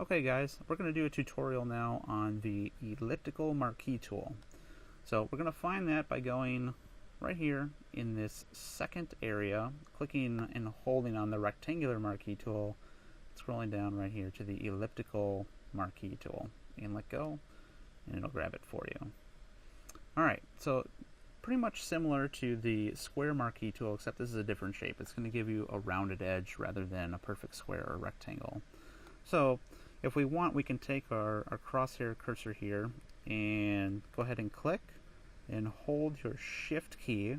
Okay guys, we're going to do a tutorial now on the Elliptical Marquee tool. So we're going to find that by going right here in this second area, clicking and holding on the rectangular marquee tool, scrolling down right here to the Elliptical Marquee tool, and let go, and it'll grab it for you. Alright, so pretty much similar to the square marquee tool, except this is a different shape. It's going to give you a rounded edge rather than a perfect square or rectangle. So if we want, we can take our crosshair cursor here and go ahead and click and hold your shift key,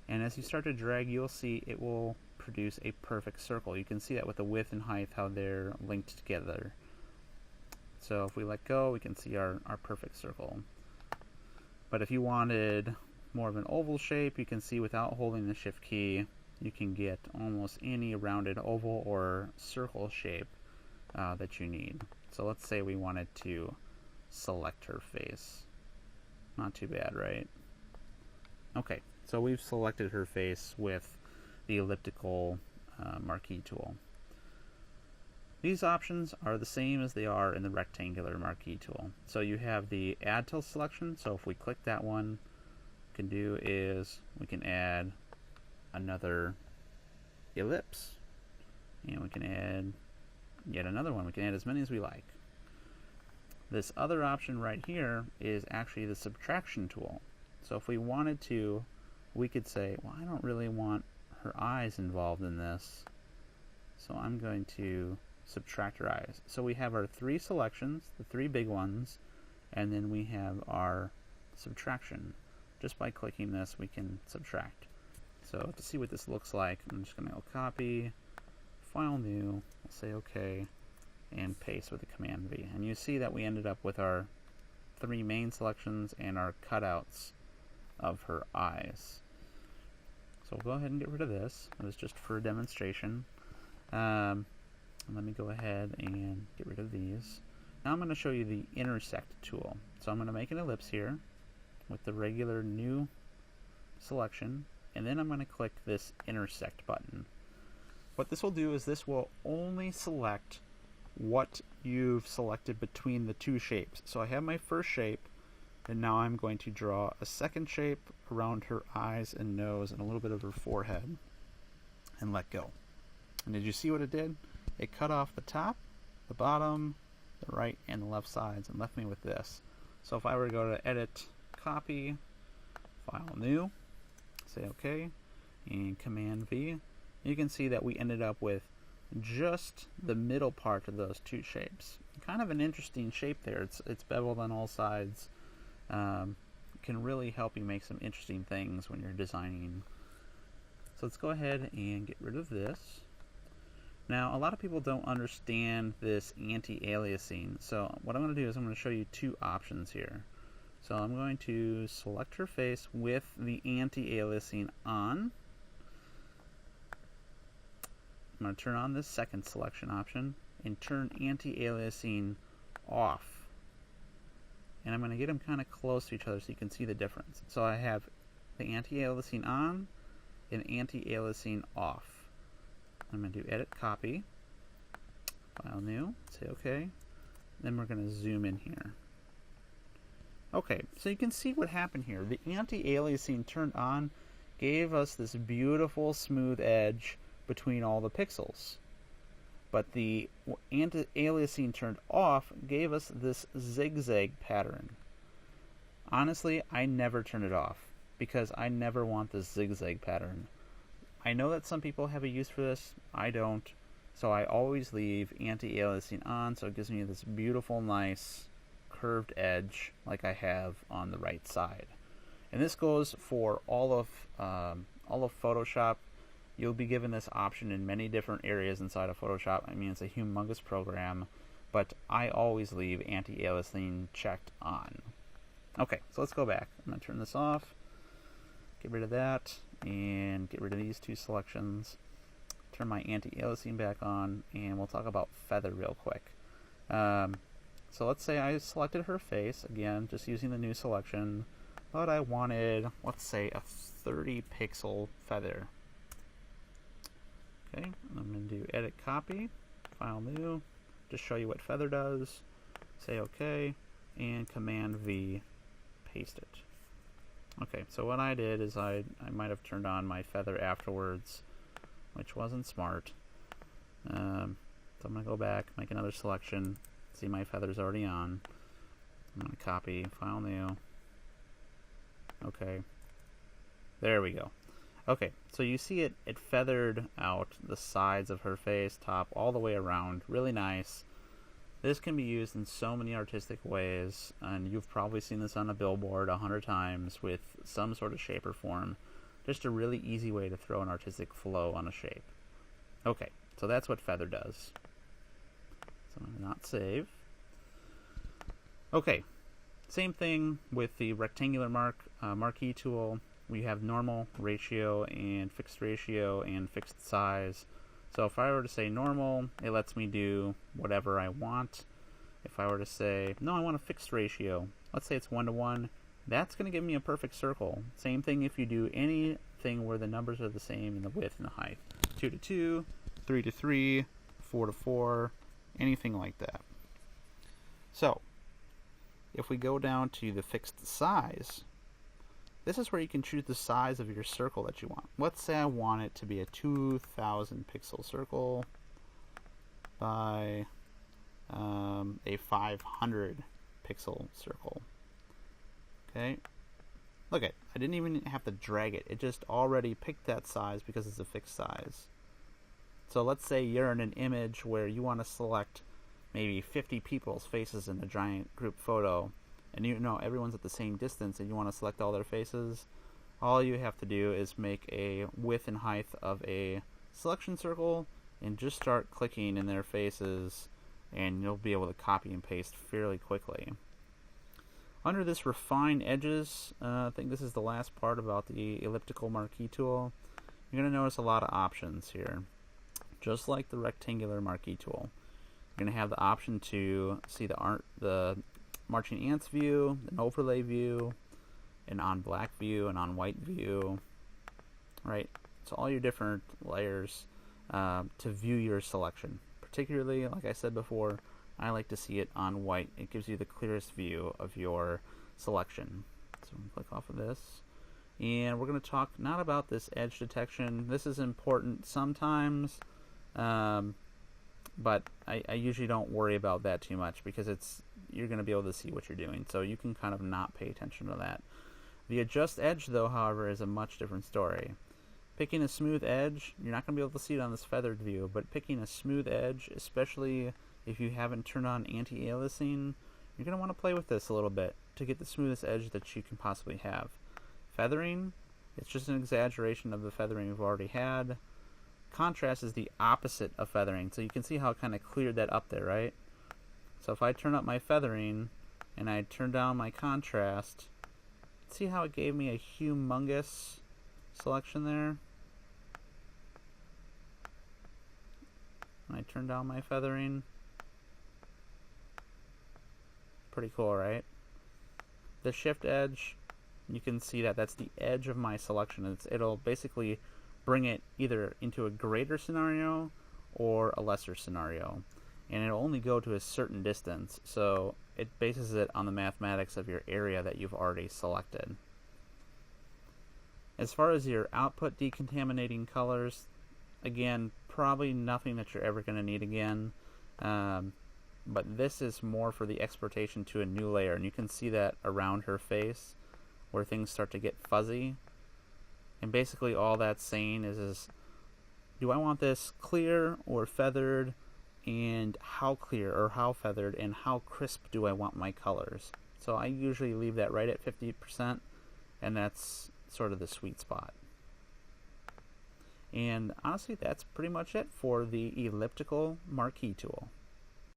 and as you start to drag, you'll see it will produce a perfect circle. You can see that with the width and height, how they're linked together. So if we let go, we can see our perfect circle. But if you wanted more of an oval shape, you can see without holding the shift key, you can get almost any rounded oval or circle shape that you need. So let's say we wanted to select her face. Not too bad, right? Okay, so we've selected her face with the elliptical marquee tool. These options are the same as they are in the rectangular marquee tool. So you have the add to selection, so if we click that one, what we can do is we can add another ellipse, and we can add yet another one. We can add as many as we like. This other option right here is actually the subtraction tool. So if we wanted to, we could say, well, I don't really want her eyes involved in this, so I'm going to subtract her eyes. So we have our three selections, the three big ones, and then we have our subtraction. Just by clicking this, we can subtract. So to see what this looks like, I'm just going to go copy, file new, I'll say OK, and paste with the Command V. And you see that we ended up with our three main selections and our cutouts of her eyes. So we'll go ahead and get rid of this. It was just for a demonstration. Let me go ahead and get rid of these. Now I'm going to show you the intersect tool. So I'm going to make an ellipse here with the regular new selection, and then I'm going to click this intersect button. What this will do is this will only select what you've selected between the two shapes. So I have my first shape, and now I'm going to draw a second shape around her eyes and nose and a little bit of her forehead, and let go. And did you see what it did? It cut off the top, the bottom, the right, and the left sides and left me with this. So if I were to go to Edit, Copy, File New, say OK, and Command V, you can see that we ended up with just the middle part of those two shapes. Kind of an interesting shape there. It's beveled on all sides. Can really help you make some interesting things when you're designing. So let's go ahead and get rid of this. Now, a lot of people don't understand this anti-aliasing. So what I'm going to do is I'm going to show you two options here. So I'm going to select her face with the anti-aliasing on. I'm going to turn on this second selection option and turn anti-aliasing off. And I'm going to get them kind of close to each other so you can see the difference. So I have the anti-aliasing on and anti-aliasing off. I'm going to do Edit, Copy, File New, say OK. Then we're going to zoom in here. Okay, so you can see what happened here. The anti-aliasing turned on gave us this beautiful smooth edge between all the pixels. But the anti-aliasing turned off gave us this zigzag pattern. Honestly, I never turn it off because I never want this zigzag pattern. I know that some people have a use for this. I don't. So I always leave anti-aliasing on, so it gives me this beautiful, nice curved edge like I have on the right side. And this goes for all of Photoshop. You'll be given this option in many different areas inside of Photoshop. I mean, it's a humongous program, but I always leave anti-aliasing checked on. Okay, so let's go back. I'm going to turn this off, get rid of that, and get rid of these two selections. Turn my anti-aliasing back on, and we'll talk about feather real quick. So let's say I selected her face, again, just using the new selection, but I wanted, let's say, a 30 pixel feather. Okay, I'm going to do Edit, Copy, File New, just show you what feather does. Say OK, and Command V, paste it. Okay, so what I did is I might have turned on my feather afterwards, which wasn't smart. So I'm going to go back, make another selection, see my feather's already on. I'm going to copy, File New. Okay, there we go. Okay, so you see it feathered out the sides of her face, top, all the way around. Really nice. This can be used in so many artistic ways, and you've probably seen this on a billboard 100 times with some sort of shape or form. Just a really easy way to throw an artistic flow on a shape. Okay, so that's what feather does. So I'm going to not save. Okay, same thing with the rectangular marquee tool. We have normal, ratio, and fixed size. So if I were to say normal, it lets me do whatever I want. If I were to say, no, I want a fixed ratio, let's say it's 1 to 1, that's going to give me a perfect circle. Same thing if you do anything where the numbers are the same in the width and the height. 2 to 2, 3 to 3, 4 to 4, anything like that. So if we go down to the fixed size, this is where you can choose the size of your circle that you want. Let's say I want it to be a 2,000 pixel circle by a 500 pixel circle. Okay, look at, I didn't even have to drag it. It just already picked that size because it's a fixed size. So let's say you're in an image where you want to select maybe 50 people's faces in a giant group photo, and you know everyone's at the same distance and you want to select all their faces. All you have to do is make a width and height of a selection circle and just start clicking in their faces, and you'll be able to copy and paste fairly quickly. Under this refine edges, I think this is the last part about the elliptical marquee tool. You're going to notice a lot of options here. Just like the rectangular marquee tool, you're going to have the option to see the marching ants view, an overlay view, an on black view, an on white view, right? So all your different layers to view your selection. Particularly, like I said before, I like to see it on white. It gives you the clearest view of your selection. So I'm going to click off of this. And we're going to talk not about this edge detection. This is important sometimes, but I usually don't worry about that too much because you're going to be able to see what you're doing. So you can kind of not pay attention to that. The adjust edge, though, however, is a much different story. Picking a smooth edge, you're not going to be able to see it on this feathered view, but picking a smooth edge, especially if you haven't turned on anti-aliasing, you're going to want to play with this a little bit to get the smoothest edge that you can possibly have. Feathering, it's just an exaggeration of the feathering we've already had. Contrast is the opposite of feathering, so you can see how it kind of cleared that up there, right? So if I turn up my feathering and I turn down my contrast, see how it gave me a humongous selection there? When I turn down my feathering, pretty cool, right? The shift edge, you can see that that's the edge of my selection. It'll basically bring it either into a greater scenario or a lesser scenario, and it'll only go to a certain distance, so it bases it on the mathematics of your area that you've already selected. As far as your output decontaminating colors, again, probably nothing that you're ever going to need again, but this is more for the exportation to a new layer, and you can see that around her face where things start to get fuzzy. And basically all that's saying is do I want this clear or feathered, and how clear or how feathered and how crisp do I want my colors? So I usually leave that right at 50%, and that's sort of the sweet spot. And honestly, that's pretty much it for the elliptical marquee tool.